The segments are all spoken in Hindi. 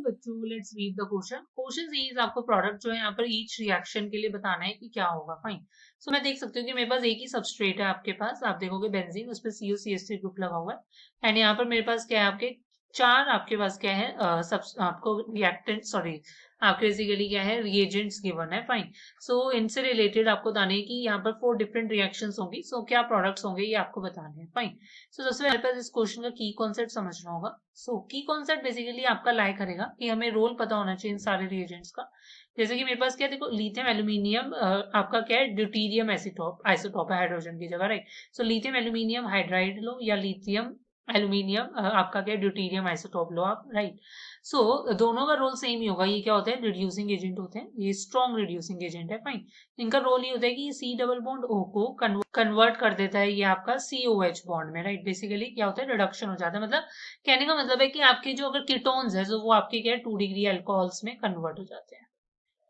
बच्चों, let's read the question. Question is आपको प्रोडक्ट जो है यहाँ पर ईच रिएक्शन के लिए बताना है कि क्या होगा। फाइन। सो मैं देख सकती हूँ कि मेरे पास एक ही सबस्ट्रेट है आपके पास, आप देखोगे बेंजीन, उस पर CuCH3 ग्रुप लगा हुआ है। एंड यहाँ पर मेरे पास क्या है, आपके चार आपके पास क्या है, आपको रिएक्टेंट, सॉरी, आपके बेसिकली क्या है, रिएजेंट्स गिवन है। फाइन। सो इनसे रिलेटेड आपको बताना है कि यहाँ पर 4 डिफरेंट रिएक्शंस होंगी। सो क्या प्रोडक्ट्स होंगे ये आपको बताने हैं। फाइन। सो सबसे पहले पास इस क्वेश्चन का की कॉन्सेप्ट समझना होगा। सो की कॉन्सेप्ट बेसिकली आपका लाई करेगा कि हमें रोल पता होना चाहिए इन सारे रिएजेंट्स का। जैसे कि मेरे पास क्या, देखो, लिथियम एल्यूमिनियम आपका क्या है, ड्यूटीरियम आइसोटोप है हाइड्रोजन की जगह, right. So lithium aluminium hydride लो या लिथियम एल्यूमिनियम आपका क्या, ड्यूटीरियम आइसोटोप लो आप, राइट। सो दोनों का रोल सेम ही होगा। ये क्या होता है, रिड्यूसिंग एजेंट होते हैं, ये स्ट्रॉन्ग रिड्यूसिंग एजेंट है। फाइन। इनका रोल ये होता है कि C डबल बॉन्ड O को कन्वर्ट कर देता है ये आपका COH बॉन्ड में, राइट। बेसिकली क्या होता है, रिडक्शन हो जाता है। मतलब कहने का मतलब है कि आपके जो अगर कीटोन्स है जो वो आपके क्या है 2 डिग्री अल्कोहल्स में कन्वर्ट हो जाते हैं।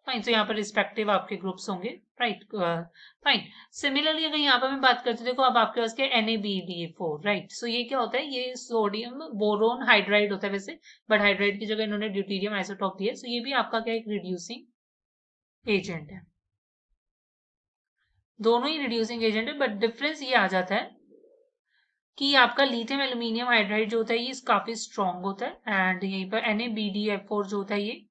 फाइन। तो यहाँ पर रिस्पेक्टिव आपके ग्रुप्स होंगे, राइट। फाइन। सिमिलरली अगर यहाँ पर मैं बात करती हूँ, देखो अब आपके पास क्या NaBD4, राइट। सो ये क्या होता है, ये सोडियम बोरोन हाइड्राइड होता है वैसे, बट हाइड्राइड की जगह इन्होंने ड्यूटीरियम आइसोटोप दिया है। सो ये भी आपका क्या एक रिड्यूसिंग एजेंट है। दोनों ही रिड्यूसिंग एजेंट है, बट डिफरेंस ये आ जाता है कि आपका लिथियम एल्यूमिनियम हाइड्राइड जो होता है ये काफी स्ट्रॉन्ग होता है, एंड यहीं पर NaBDF4 जो होता है ये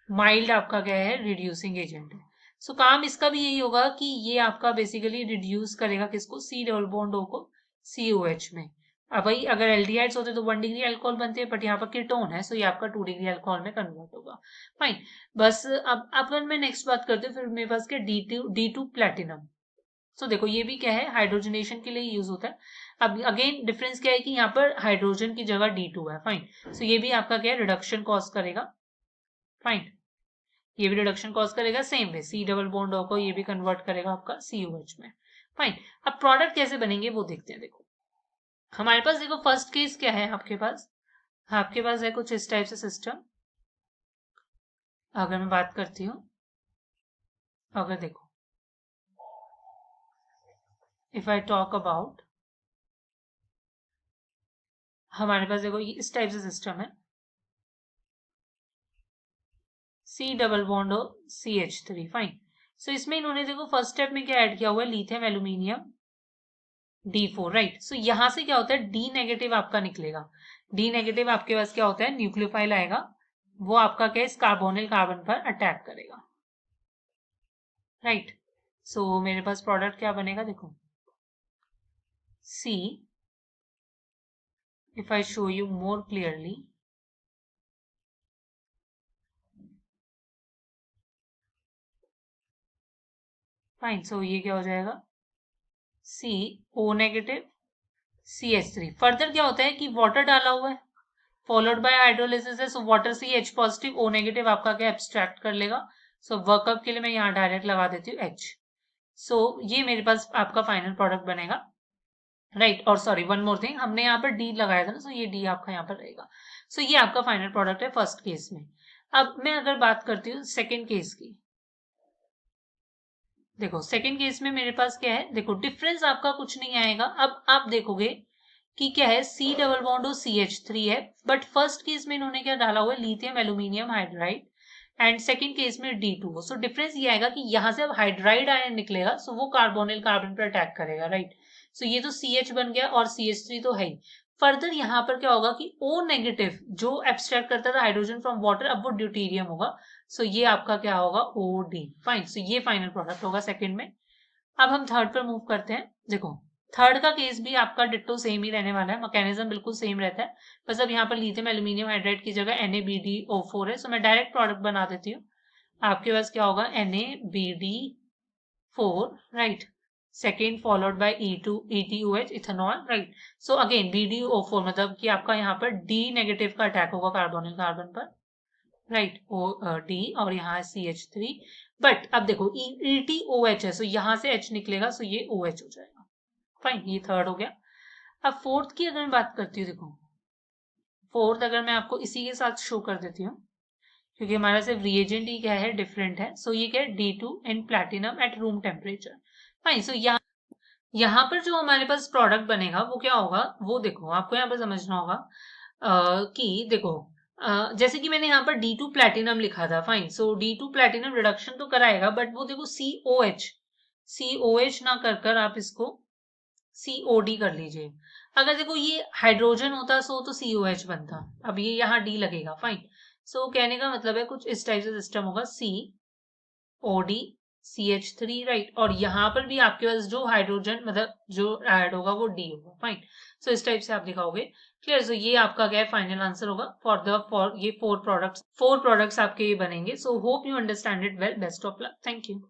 माइल्ड आपका क्या है, रिड्यूसिंग एजेंट है। सो काम इसका भी यही होगा कि ये आपका बेसिकली रिड्यूस करेगा किसको, C डबल बॉन्ड O को COH में। अब भाई अगर एल्डिहाइड्स होते तो 1 डिग्री अल्कोहल बनते हैं, बट यहाँ पर कीटोन है, सो ये आपका 2 डिग्री अल्कोहल में कन्वर्ट होगा। फाइन। बस अब अगर मैं नेक्स्ट बात करते हैं, फिर मेरे पास क्या D2 प्लेटिनम। सो देखो ये भी क्या है, हाइड्रोजनेशन के लिए यूज होता है। अब अगेन डिफरेंस क्या है कि यहाँ पर हाइड्रोजन की जगह D2 है। फाइन। सो ये भी आपका क्या है, रिडक्शन कॉज करेगा। फाइन। ये भी रिडक्शन कॉज करेगा, same way C double bond O को ये भी कन्वर्ट करेगा आपका COH में। फाइन। अब प्रोडक्ट कैसे बनेंगे वो देखते हैं। देखो हमारे पास, देखो फर्स्ट केस क्या है आपके पास है कुछ इस टाइप से सिस्टम। अगर मैं बात करती हूँ, अगर देखो इफ आई टॉक अबाउट, हमारे पास देखो ये इस टाइप से सिस्टम है, C double bond O CH3। Fine. So इसमें इन्होंने देखो फर्स्ट स्टेप में क्या ऐड किया हुआ है, लिथियम एल्यूमिनियम D4, राइट। सो यहां से क्या होता है, D नेगेटिव आपका निकलेगा। D नेगेटिव आपके पास क्या होता है, न्यूक्लियोफाइल आएगा, वो आपका क्या, इस कार्बोनिल कार्बन पर अटैक करेगा, राइट। सो मेरे पास प्रोडक्ट क्या बनेगा, देखो C, if I show you more clearly, fine. So ये क्या हो जाएगा, CO नेगेटिव CH3। फर्दर क्या होता है कि वाटर डाला हुआ है, फॉलोड बाय हाइड्रोलिसिस है। सो वाटर से H पॉजिटिव O नेगेटिव आपका क्या एब्स्ट्रैक्ट कर लेगा। सो वर्कअप के लिए मैं यहाँ डायरेक्ट लगा देती हूँ H। सो ये मेरे पास आपका फाइनल प्रोडक्ट बनेगा, राइट। और सॉरी, वन मोर थिंग, हमने यहाँ पर D लगाया था ना, सो ये D आपका यहाँ पर रहेगा। सो ये आपका फाइनल प्रोडक्ट है फर्स्ट केस में। अब मैं अगर बात करती हूँ सेकेंड केस की, देखो सेकेंड केस में मेरे पास क्या है, देखो डिफरेंस आपका कुछ नहीं आएगा। अब आप देखोगे कि क्या है, C double bond O CH3 है, बट फर्स्ट केस में इन्होंने क्या डाला हुआ है, lithium aluminium hydride, and second case में D2। सो डिफरेंस ये आएगा कि यहाँ से अब हाइड्राइड आयन निकलेगा, सो वो कार्बोनिल कार्बन पर अटैक करेगा, राइट। सो ये तो CH बन गया और CH3 तो है ही। फर्दर यहाँ पर क्या होगा कि O नेगेटिव जो एब्स्ट्रैक्ट करता था हाइड्रोजन फ्रॉम वाटर, अब वो ड्यूटीरियम होगा। सो ये आपका क्या होगा, OD। फाइन। सो ये फाइनल प्रोडक्ट होगा सेकेंड में। अब हम थर्ड पर मूव करते हैं। देखो थर्ड का केस भी आपका डिट्टो सेम ही रहने वाला है, मैकेनिज्म बिल्कुल सेम रहता है। बस अब यहाँ पर लिथियम एल्यूमिनियम हाइड्राइड की जगह NaBdO4 है। सो मैं डायरेक्ट प्रोडक्ट बना देती हूँ। आपके पास क्या होगा, NaBd4, right. Second followed by ETOH ethanol, right. So again BdO4 मतलब कि आपका यहाँ पर D नेगेटिव का अटैक होगा कार्बोनिल कार्बन पर, राइट। D और यहाँ CH3। बट अब देखो ETOH है, सो यहाँ से H निकलेगा, सो ये OH हो जाएगा। फाइन। ये थर्ड हो गया। अब फोर्थ की अगर मैं बात करती हूँ, देखो फोर्थ अगर मैं आपको इसी के साथ शो कर देती हूँ, क्योंकि हमारा सिर्फ रिएजेंट ही क्या है, डिफरेंट है। सो ये क्या है, D2 in platinum at room temperature. Fine. So यहाँ पर जो हमारे पास प्रोडक्ट बनेगा वो क्या होगा, वो देखो आपको यहाँ पर समझना होगा कि देखो जैसे कि मैंने यहाँ पर D2 प्लैटिनम लिखा था, फाइन। सो D2 प्लैटिनम रिडक्शन तो कराएगा, बट वो देखो COH ना कर आप इसको COD कर लीजिए। अगर देखो ये हाइड्रोजन होता सो तो COH बनता, अब ये यहाँ D लगेगा, फाइन। सो कहने का मतलब है कुछ इस टाइप से सिस्टम होगा, COD CH3, राइट। और यहाँ पर भी आपके पास जो हाइड्रोजन मतलब जो ऐड होगा वो D होगा, फाइन। सो इस टाइप से आप दिखाओगे। क्लियर। सो ये आपका क्या है, फाइनल आंसर होगा फॉर ये फोर प्रोडक्ट्स आपके ये बनेंगे। So hope you understand it well. Best of luck. Thank you.